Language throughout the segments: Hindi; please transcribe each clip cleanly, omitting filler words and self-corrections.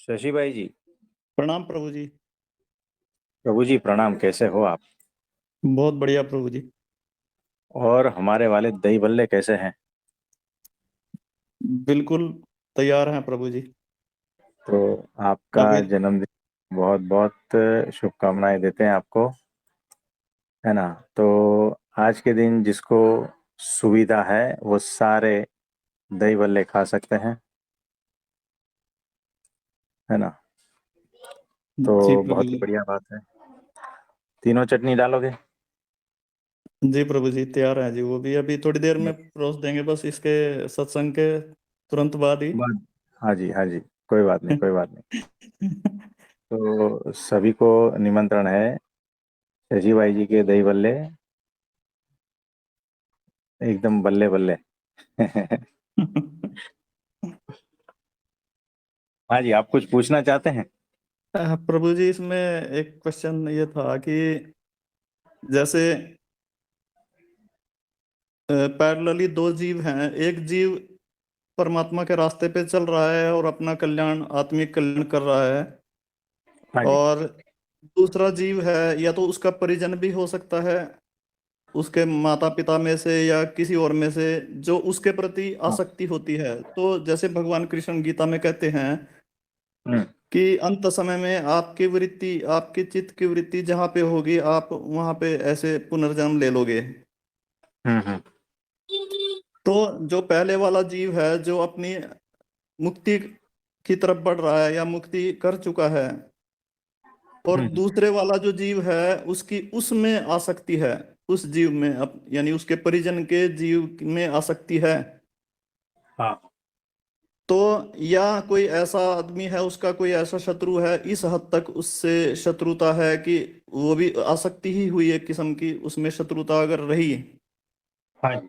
शशि भाई जी। प्रणाम प्रभु जी। प्रभु जी प्रणाम, कैसे हो आप? बहुत बढ़िया प्रभु जी। और हमारे वाले दही बल्ले कैसे हैं? बिल्कुल तैयार हैं प्रभु जी। तो आपका अभी जन्मदिन बहुत बहुत शुभकामनाएं देते हैं आपको, है ना। तो आज के दिन जिसको सुविधा है वो सारे दही बल्ले खा सकते हैं, है ना। जी तो प्रभु बहुत ही जी। बढ़िया बात है। तीनों चटनी डालोगे? जी प्रभु जी तैयार हैं जी, वो भी अभी थोड़ी देर में परोस देंगे, बस इसके सत्संग के तुरंत बाद ही। बाद। हाँ जी, हाँ जी। कोई बात नहीं, कोई बात नहीं। तो सभी को निमंत्रण है शशि भाई जी के दही बल्ले, एकदम बल्ले बल्ले। हाँ जी, आप कुछ पूछना चाहते हैं? प्रभु जी, इसमें एक क्वेश्चन ये था कि जैसे पैरेलली दो जीव हैं, एक जीव परमात्मा के रास्ते पे चल रहा है और अपना कल्याण, आत्मिक कल्याण कर रहा है, हाँ जी। और दूसरा जीव है, या तो उसका परिजन भी हो सकता है, उसके माता पिता में से या किसी और में से, जो उसके प्रति हाँ। आसक्ति होती है। तो जैसे भगवान कृष्ण गीता में कहते हैं हम्म। कि अंत समय में आपकी वृत्ति, आपकी चित्त की वृत्ति जहाँ पे होगी, आप वहां पे ऐसे पुनर्जन्म ले लोगे। हम्म। तो जो पहले वाला जीव है, जो अपनी मुक्ति की तरफ बढ़ रहा है या मुक्ति कर चुका है, और हम्म। दूसरे वाला जो जीव है उसकी उसमें आसक्ति है, उस जीव में यानी उसके परिजन के जीव में आसक्ति है। हाँ। तो या कोई ऐसा आदमी है, उसका कोई ऐसा शत्रु है, इस हद तक उससे शत्रुता है कि वो भी आसक्ति ही हुई, एक किस्म की उसमें शत्रुता अगर रही, हाँ जी।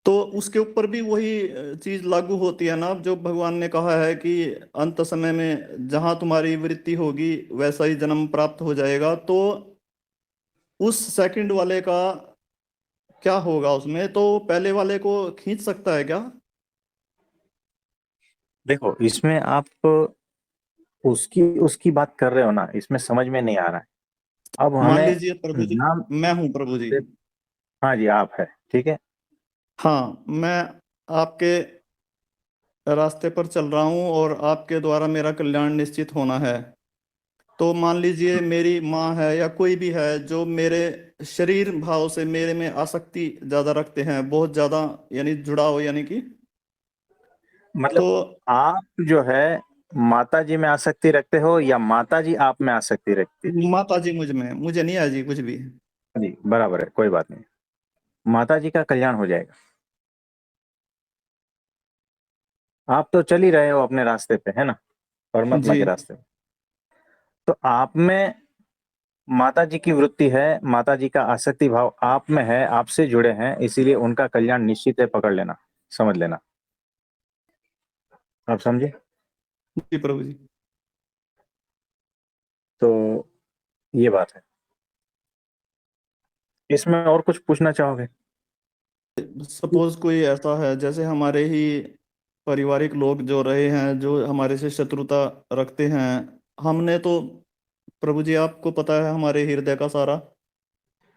तो उसके ऊपर भी वही चीज लागू होती है ना, जो भगवान ने कहा है कि अंत समय में जहां तुम्हारी वृत्ति होगी वैसा ही जन्म प्राप्त हो जाएगा। तो उस सेकंड वाले का क्या होगा? उसमें तो पहले वाले को खींच सकता है क्या? देखो, इसमें आप उसकी उसकी बात कर रहे हो ना, इसमें समझ में नहीं आ रहा है। अब मान हमें लीजिए प्रभु जी, नाम मैं हूं प्रभु जी। से। हाँ जी, आप है, ठीक है। हाँ, मैं आपके रास्ते पर चल रहा हूँ और आपके द्वारा मेरा कल्याण निश्चित होना है। तो मान लीजिए मेरी माँ है या कोई भी है जो मेरे शरीर भाव से मेरे में आसक्ति ज्यादा रखते हैं, बहुत ज्यादा, यानी जुड़ाव, यानी कि। तो मतलब आप जो है माता जी में आसक्ति रखते हो या माता जी आप में आसक्ति रखती है? माता जी मुझ में, मुझे नहीं है जी कुछ भी। हाँ जी, बराबर है, कोई बात नहीं। माता जी का कल्याण हो जाएगा। आप तो चल ही रहे हो अपने रास्ते पे, है ना, परमात्मा जी के रास्ते पे। तो आप में माता जी की वृत्ति है, माता जी का आसक्ति भाव आप में है, आपसे जुड़े हैं, इसीलिए उनका कल्याण निश्चित है, पकड़ लेना, समझ लेना। आप समझे? जी प्रभु जी। तो ये बात है। इसमें और कुछ पूछना चाहोगे? सपोज कोई ऐसा है, जैसे हमारे ही पारिवारिक लोग जो रहे हैं, जो हमारे से शत्रुता रखते हैं, हमने तो प्रभु जी आपको पता है हमारे हृदय का सारा,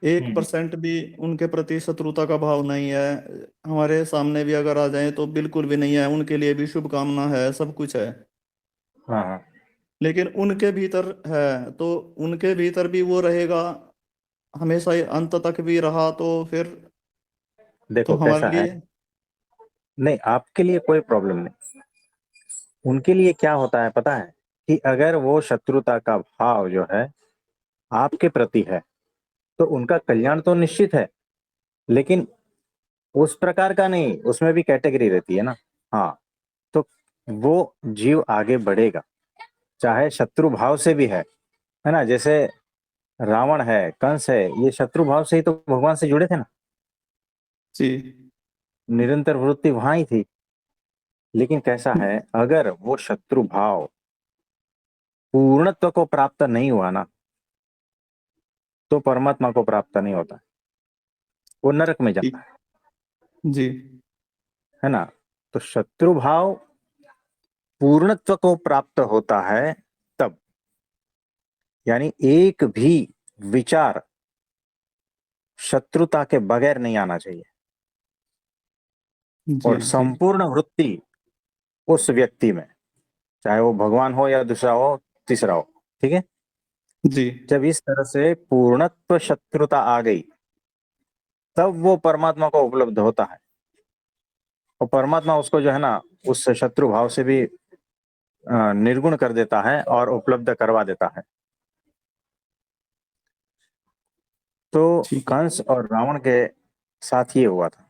एक हम्म। परसेंट भी उनके प्रति शत्रुता का भाव नहीं है। हमारे सामने भी अगर आ जाएं तो बिल्कुल भी नहीं है, उनके लिए भी शुभकामना है, सब कुछ है। हाँ हाँ। लेकिन उनके भीतर है, तो उनके भीतर भी वो रहेगा हमेशा ही, अंत तक भी रहा तो फिर तो देखो हमारे कैसा है, लिए। नहीं आपके लिए कोई प्रॉब्लम नहीं। उनके लिए क्या होता है पता है, कि अगर वो शत्रुता का भाव जो है आपके प्रति है तो उनका कल्याण तो निश्चित है, लेकिन उस प्रकार का नहीं, उसमें भी कैटेगरी रहती है ना। हाँ। तो वो जीव आगे बढ़ेगा, चाहे शत्रु भाव से भी है ना। जैसे रावण है, कंस है, ये शत्रु भाव से ही तो भगवान से जुड़े थे ना। जी निरंतर वृत्ति वहां ही थी। लेकिन कैसा है, अगर वो शत्रु भाव पूर्णत्व को प्राप्त नहीं हुआ ना, तो परमात्मा को प्राप्त नहीं होता, वो नरक में जाता ठीक। जी है ना। तो शत्रु भाव पूर्णत्व को प्राप्त होता है तब, यानी एक भी विचार शत्रुता के बगैर नहीं आना चाहिए, जी और जी संपूर्ण वृत्ति उस व्यक्ति में, चाहे वो भगवान हो या दूसरा हो, तीसरा हो, ठीक है। जी जब इस तरह से पूर्णत्व शत्रुता आ गई, तब वो परमात्मा को उपलब्ध होता है, और परमात्मा उसको जो है ना उस शत्रु भाव से भी निर्गुण कर देता है और उपलब्ध करवा देता है। तो ठीक है। कंस और रावण के साथ ये हुआ था।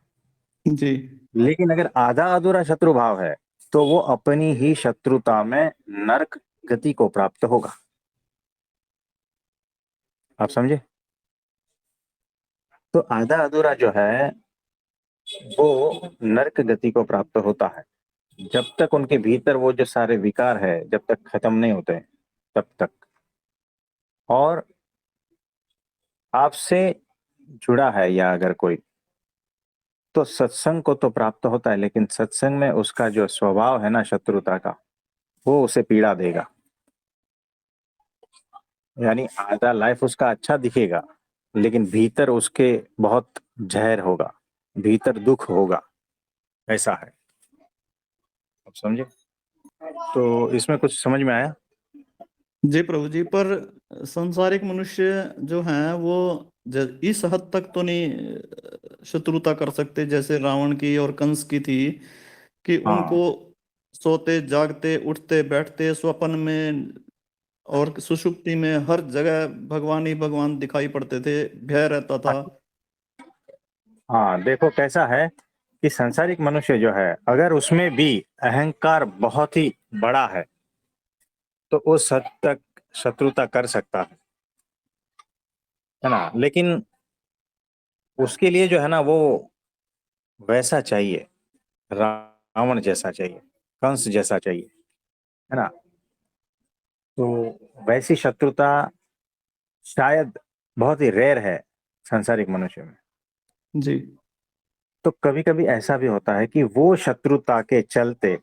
जी लेकिन अगर आधा अधूरा शत्रु भाव है, तो वो अपनी ही शत्रुता में नरक गति को प्राप्त होगा। आप समझे? तो आधा अधूरा जो है वो नरक गति को प्राप्त होता है, जब तक उनके भीतर वो जो सारे विकार है जब तक खत्म नहीं होते तब तक। और आपसे जुड़ा है या अगर कोई, तो सत्संग को तो प्राप्त होता है, लेकिन सत्संग में उसका जो स्वभाव है ना शत्रुता का, वो उसे पीड़ा देगा। यानी आधा लाइफ उसका अच्छा दिखेगा, लेकिन भीतर उसके बहुत जहर होगा, भीतर दुख होगा, ऐसा है। आप समझे? तो इसमें कुछ समझ में आया? जी प्रभु जी, पर संसारिक मनुष्य जो हैं वो इस हद तक तो नहीं शत्रुता कर सकते जैसे रावण की और कंस की थी, कि हाँ उनको सोते जागते उठते बैठते स्वप्न में और सुषुप्ति में हर जगह भगवान ही भगवान दिखाई पड़ते थे, भय रहता था। हाँ, देखो कैसा है कि संसारिक मनुष्य जो है, अगर उसमें भी अहंकार बहुत ही बड़ा है, तो उस हद तक शत्रुता कर सकता है ना। लेकिन उसके लिए जो है ना वो वैसा चाहिए, रावण जैसा चाहिए, कंस जैसा चाहिए, है ना। तो वैसी शत्रुता शायद बहुत ही रेयर है सांसारिक मनुष्य में। जी तो कभी कभी ऐसा भी होता है कि वो शत्रुता के चलते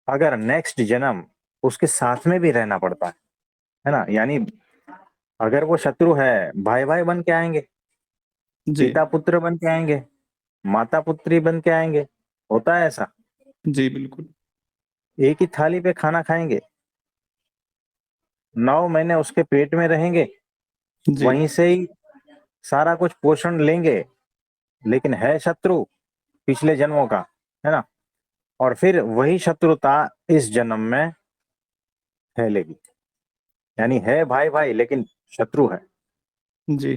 अगर नेक्स्ट जन्म उसके साथ में भी रहना पड़ता है ना। यानी अगर वो शत्रु है, भाई भाई बन के आएंगे, जी पिता पुत्र बन के आएंगे, माता पुत्री बन के आएंगे, होता है ऐसा। जी बिल्कुल। एक ही थाली पे खाना खाएंगे, 9 महीने उसके पेट में रहेंगे, जी वहीं से ही सारा कुछ पोषण लेंगे, लेकिन है शत्रु पिछले जन्मों का, है ना। और फिर वही शत्रुता इस जन्म में फैलेगी, यानी है भाई भाई लेकिन शत्रु जी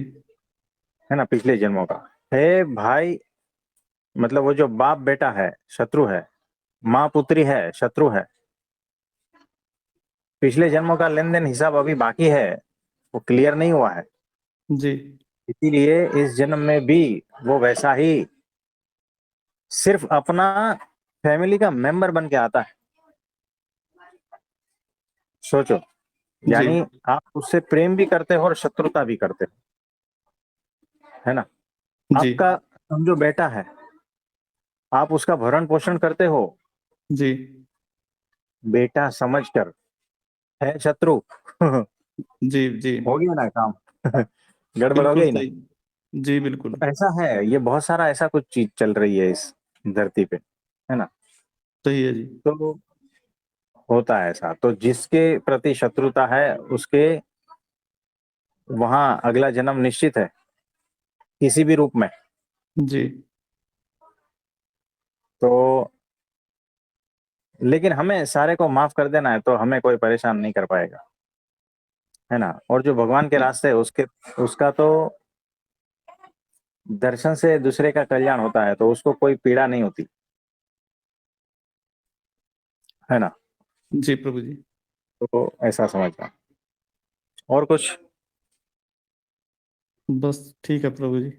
है ना, पिछले जन्मों का। है भाई, मतलब वो जो बाप बेटा है शत्रु है, माँ पुत्री है शत्रु है, पिछले जन्मों का लेन देन हिसाब अभी बाकी है, वो क्लियर नहीं हुआ है। जी इसीलिए इस जन्म में भी वो वैसा ही सिर्फ अपना फैमिली का मेंबर बन के आता है। सोचो, जी यानी आप उससे प्रेम भी करते हो और शत्रुता भी करते हो, है ना। जी आपका समझो बेटा है, आप उसका भरण पोषण करते हो जी बेटा समझकर, है शत्रु जी जी हो गया ना काम गड़बड़ हो बिल्कुल गई ना। सही। जी बिल्कुल तो ऐसा है, ये बहुत सारा ऐसा कुछ चीज चल रही है इस धरती पे, है ना। सही है जी। तो होता है ऐसा, तो जिसके प्रति शत्रुता है उसके वहां अगला जन्म निश्चित है, किसी भी रूप में। जी तो लेकिन हमें सारे को माफ कर देना है, तो हमें कोई परेशान नहीं कर पाएगा, है ना। और जो भगवान के रास्ते है उसके, उसका तो दर्शन से दूसरे का कल्याण होता है, तो उसको कोई पीड़ा नहीं होती, है ना। जी प्रभु जी। तो ऐसा समझना। और कुछ? बस ठीक है प्रभु जी।